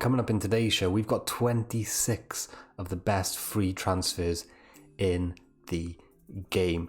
Coming up in today's show, we've got 26 of the best free transfers in the game.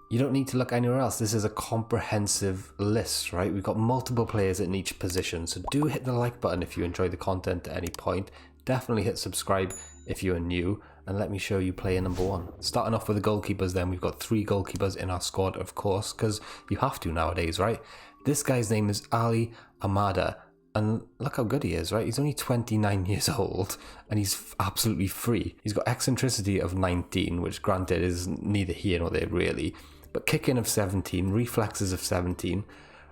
You don't need to look anywhere else. This is a comprehensive list, right? We've got multiple players in each position. So do hit the like button if you enjoy the content at any point. Definitely hit subscribe if you're new. And let me show you player number one. Starting off with the goalkeepers then. We've got 3 goalkeepers in our squad, of course, because you have to nowadays, right? This guy's name is Amada. And look how good he is, right? He's only 29 years old and he's absolutely free. He's got eccentricity of 19, which granted is neither here nor there really. But kicking of 17, reflexes of 17,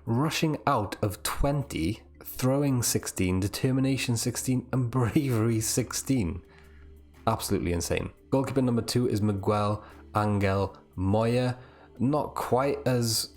rushing out of 20, throwing 16, determination 16, and bravery 16. Absolutely insane. Goalkeeper number 2 is Miguel Moyer. Not quite as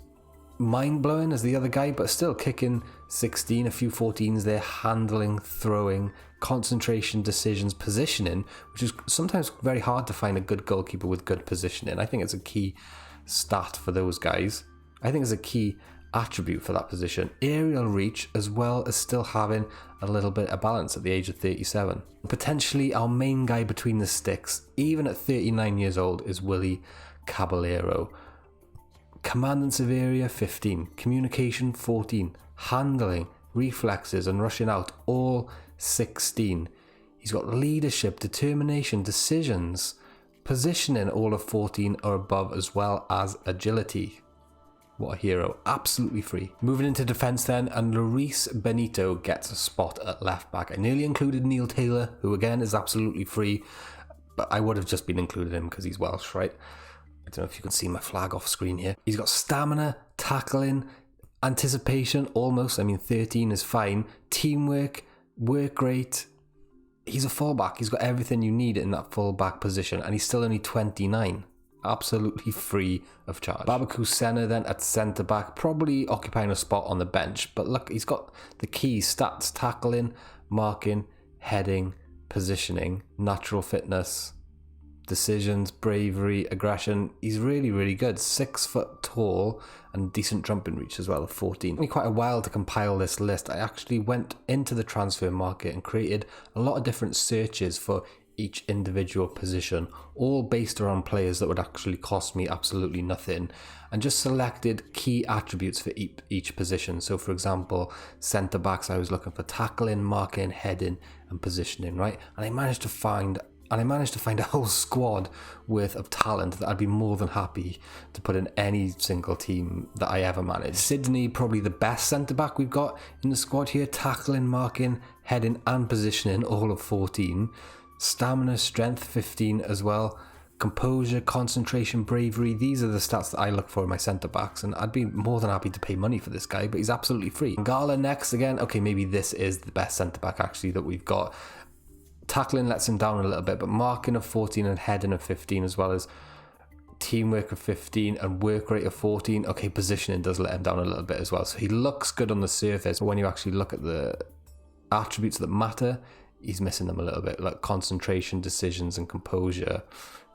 mind-blowing as the other guy, but still kicking 16, a few 14s there, handling, throwing, concentration, decisions, positioning, which is sometimes very hard to find a good goalkeeper with good positioning. I think it's a key stat for those guys. I think it's a key attribute for that position. Aerial reach, as well as still having a little bit of balance at the age of 37. Potentially our main guy between the sticks, even at 39 years old, is Willy Caballero. Commandance of area 15, communication 14, handling, reflexes and rushing out all 16. He's got leadership, determination, decisions, positioning all of 14 or above, as well as agility. What a hero. Absolutely free. Moving into defence then, and Luis Benito gets a spot at left back. I nearly included Neil Taylor, who again is absolutely free, but I would have just been included him because he's Welsh, right? I don't know if you can see my flag off screen here. He's got stamina, tackling, anticipation, almost. I mean, 13 is fine. Teamwork, work rate. He's a fullback. He's got everything you need in that fullback position, and he's still only 29. Absolutely free of charge. Babaku Senna then at centre-back, probably occupying a spot on the bench. But look, he's got the key stats: tackling, marking, heading, positioning, natural fitness, decisions, bravery, aggression. He's really, really good. 6 foot tall and decent jumping reach as well of 14. It took me quite a while to compile this list. I actually went into the transfer market and created a lot of different searches for each individual position, all based around players that would actually cost me absolutely nothing, and just selected key attributes for each position. So for example, centre backs, I was looking for tackling, marking, heading and positioning, right? And I managed to find a whole squad worth of talent that I'd be more than happy to put in any single team that I ever managed. Sydney, probably the best centre-back we've got in the squad here. Tackling, marking, heading and positioning, all of 14. Stamina, strength, 15 as well. Composure, concentration, bravery. These are the stats that I look for in my centre-backs, and I'd be more than happy to pay money for this guy, but he's absolutely free. Gala next again. Okay, maybe this is the best centre-back actually that we've got. Tackling lets him down a little bit, but marking of 14 and heading of 15, as well as teamwork of 15 and work rate of 14. Okay, positioning does let him down a little bit as well. So he looks good on the surface, but when you actually look at the attributes that matter, he's missing them a little bit, like concentration, decisions and composure.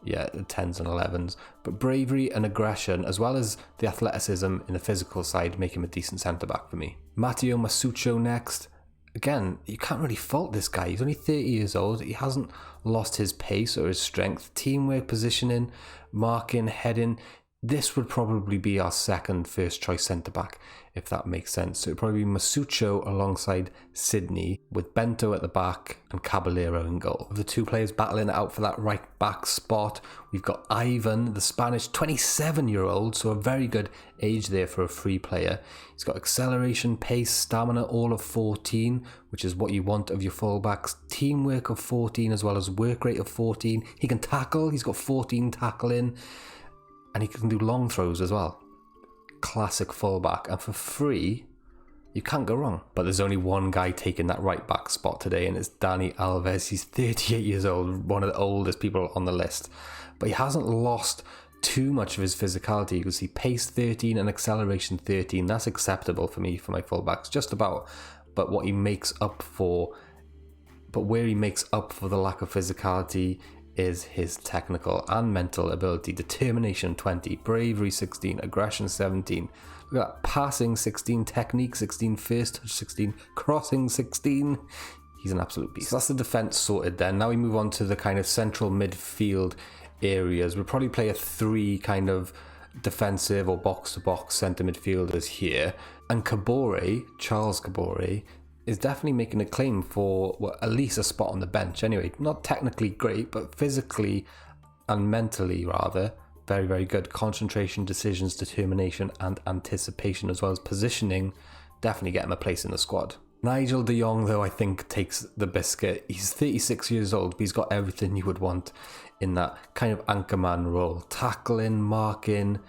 Yeah, the 10s and 11s. But bravery and aggression, as well as the athleticism in the physical side, make him a decent centre-back for me. Matteo Masuccio next. Again, you can't really fault this guy. He's only 30 years old. He hasn't lost his pace or his strength. Teamwork, positioning, marking, heading. This would probably be our second first choice centre-back, if that makes sense. So it would probably be Masuccio alongside Sydney, with Bento at the back and Caballero in goal. Of the two players battling it out for that right back spot, we've got Ivan, the Spanish 27-year-old, so a very good age there for a free player. He's got acceleration, pace, stamina, all of 14, which is what you want of your fullbacks. Teamwork of 14, as well as work rate of 14. He can tackle. He's got 14 tackling. And he can do long throws as well. Classic fullback. And for free, you can't go wrong. But there's only one guy taking that right back spot today, and it's Dani Alves. He's 38 years old, one of the oldest people on the list. But he hasn't lost too much of his physicality. You can see pace 13 and acceleration 13. That's acceptable for me, for my fullbacks, just about. But what he makes up for, where he makes up for the lack of physicality is his technical and mental ability. Determination 20, bravery 16, aggression 17. Look at that, passing 16, technique 16, first touch 16, crossing 16. He's an absolute beast. So that's the defence sorted then. Now we move on to the kind of central midfield areas. We'll probably play a 3 kind of defensive or box-to-box centre midfielders here. And Charles Kabore, is definitely making a claim for at least a spot on the bench anyway. Not technically great, but physically and mentally rather, very, very good. Concentration, decisions, determination and anticipation, as well as positioning, definitely get him a place in the squad. Nigel de Jong, though, I think takes the biscuit. He's 36 years old, but he's got everything you would want in that kind of anchorman role. Tackling, marking,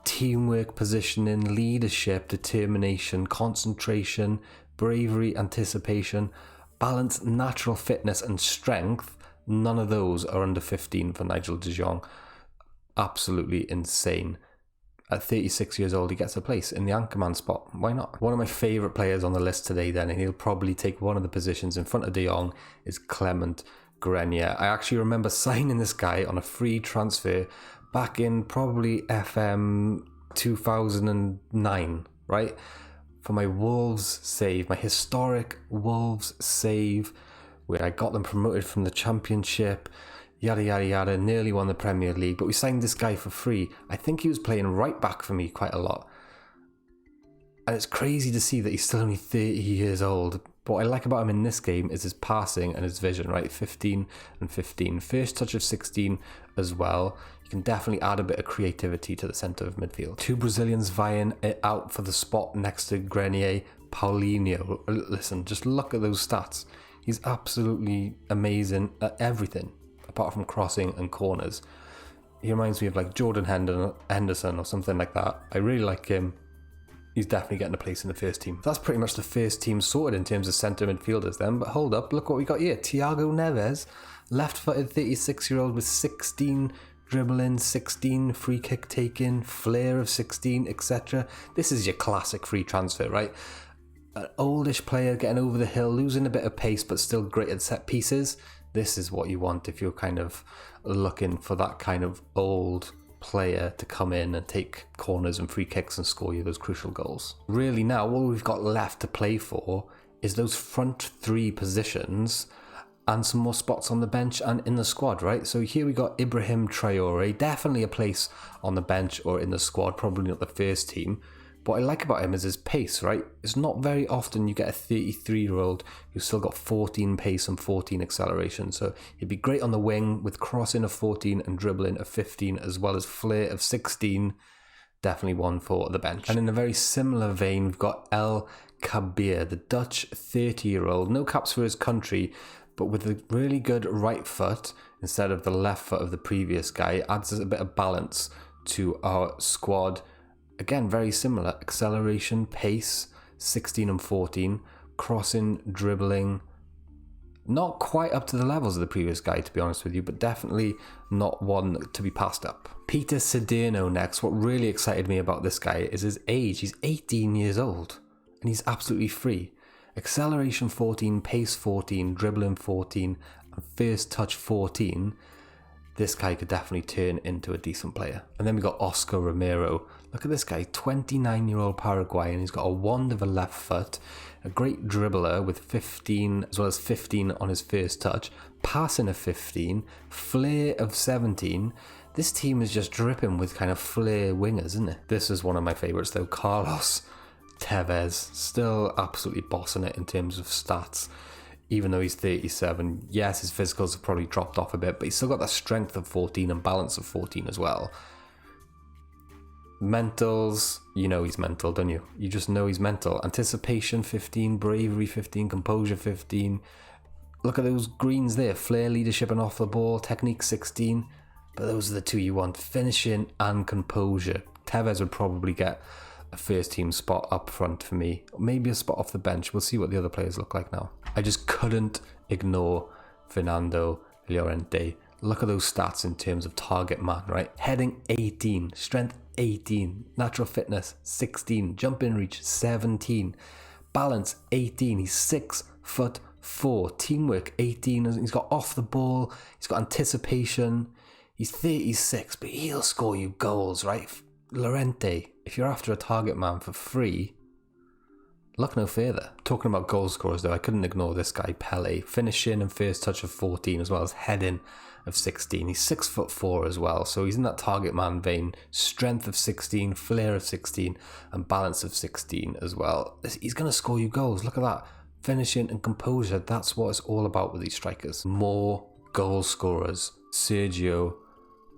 teamwork, positioning, leadership, determination, concentration, bravery, anticipation, balance, natural fitness and strength. None of those are under 15 for Nigel de Jong. Absolutely insane. At 36 years old, he gets a place in the anchorman spot. Why not? One of my favourite players on the list today then, and he'll probably take one of the positions in front of de Jong, is Clement Grenier. I actually remember signing this guy on a free transfer back in probably FM 2009, right? For my Wolves save, my historic Wolves save, where I got them promoted from the Championship, yada yada yada, nearly won the Premier League, but we signed this guy for free. I think he was playing right back for me quite a lot. And it's crazy to see that he's still only 30 years old. But what I like about him in this game is his passing and his vision, right? 15 and 15. First touch of 16 as well. You can definitely add a bit of creativity to the centre of midfield. 2 Brazilians vying it out for the spot next to Grenier. Paulinho. Listen, just look at those stats. He's absolutely amazing at everything, apart from crossing and corners. He reminds me of like Jordan Henderson or something like that. I really like him. He's definitely getting a place in the first team. That's pretty much the first team sorted in terms of centre midfielders then. But hold up, look what we got here. Thiago Neves, left-footed 36-year-old with 16 dribbling, 16 free kick taking, flair of 16, etc. This is your classic free transfer, right? An oldish player getting over the hill, losing a bit of pace, but still great at set pieces. This is what you want if you're kind of looking for that kind of old player to come in and take corners and free kicks and score you those crucial goals. Really now, all we've got left to play for is those front 3 positions and some more spots on the bench and in the squad, right? So here we got Ibrahim Treyore, definitely a place on the bench or in the squad, probably not the first team. What I like about him is his pace, right? It's not very often you get a 33-year-old who's still got 14 pace and 14 acceleration. So he'd be great on the wing with crossing of 14 and dribbling of 15, as well as flair of 16. Definitely one for the bench. And in a very similar vein, we've got El Kabir, the Dutch 30-year-old. No caps for his country, but with a really good right foot instead of the left foot of the previous guy. Adds a bit of balance to our squad. Again, very similar. Acceleration, pace, 16 and 14. Crossing, dribbling. Not quite up to the levels of the previous guy, to be honest with you, but definitely not one to be passed up. Peter Sadino next. What really excited me about this guy is his age. He's 18 years old, and he's absolutely free. Acceleration 14, pace 14, dribbling 14, and first touch 14. This guy could definitely turn into a decent player. And then we got Oscar Romero. Look at this guy, 29-year-old Paraguayan. He's got a wand of a left foot, a great dribbler with 15 as well as 15 on his first touch, passing of 15, flair of 17. This team is just dripping with kind of flair wingers, isn't it? This is one of my favourites though, Carlos Tevez. Still absolutely bossing it in terms of stats. Even though he's 37, yes, his physicals have probably dropped off a bit, but he's still got that strength of 14 and balance of 14 as well. Mentals, you know he's mental, don't you? You just know he's mental. Anticipation 15, bravery 15, composure 15. Look at those greens there. Flair, leadership and off the ball, technique 16. But those are the 2 you want, finishing and composure. Tevez would probably get a first team spot up front for me. Maybe a spot off the bench. We'll see what the other players look like now. I just couldn't ignore Fernando Laurentii. Look at those stats in terms of target man, right? Heading 18, strength 18, natural fitness 16, jump in reach 17, balance 18. He's 6'4", teamwork 18. He's got off the ball, he's got anticipation. He's 36, but he'll score you goals, right? Laurentii, if you're after a target man for free, Look no further. Talking about goal scorers though, I couldn't ignore this guy, Pele. Finishing and first touch of 14 as well as heading of 16. He's 6'4" as well, so he's in that target man vein. Strength of 16, flair of 16, and balance of 16 as well. He's going to score you goals. Look at that. Finishing and composure, that's what it's all about with these strikers. More goal scorers. Sergio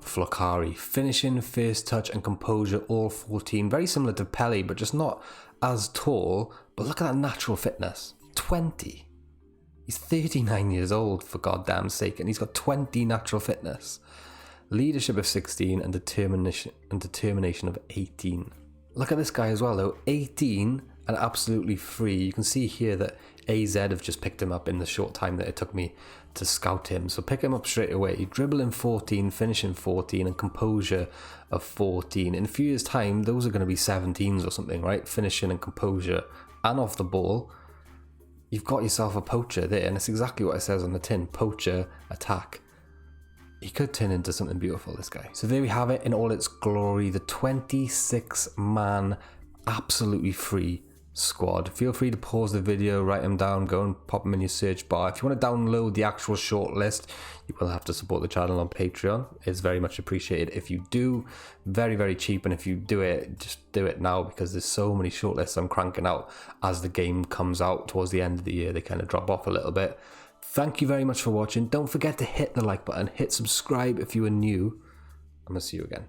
Flocari. Finishing, first touch, and composure, all 14. Very similar to Pele, but just not as tall. But look at that natural fitness. 20. He's 39 years old, for goddamn sake, and he's got 20 natural fitness. Leadership of 16 and determination of 18. Look at this guy as well, though. 18 and absolutely free. You can see here that AZ have just picked him up in the short time that it took me to scout him. So pick him up straight away. Dribbling 14, finishing 14, and composure of 14. In a few years' time, those are going to be 17s or something, right? Finishing and composure and off the ball. You've got yourself a poacher there, and it's exactly what it says on the tin. Poacher, attack. He could turn into something beautiful, this guy. So there we have it in all its glory. The 26-man, absolutely free squad. Feel free to pause the video, write them down, go and pop them in your search bar. If you want to download the actual short list, you will have to support the channel on Patreon. It's very much appreciated if you do. Very, very cheap, and if you do it, just do it now, because there's so many short lists I'm cranking out as the game comes out towards the end of the year. They kind of drop off a little bit. Thank you very much for watching. Don't forget to hit the like button, hit subscribe if you are new. I'm going to see you again.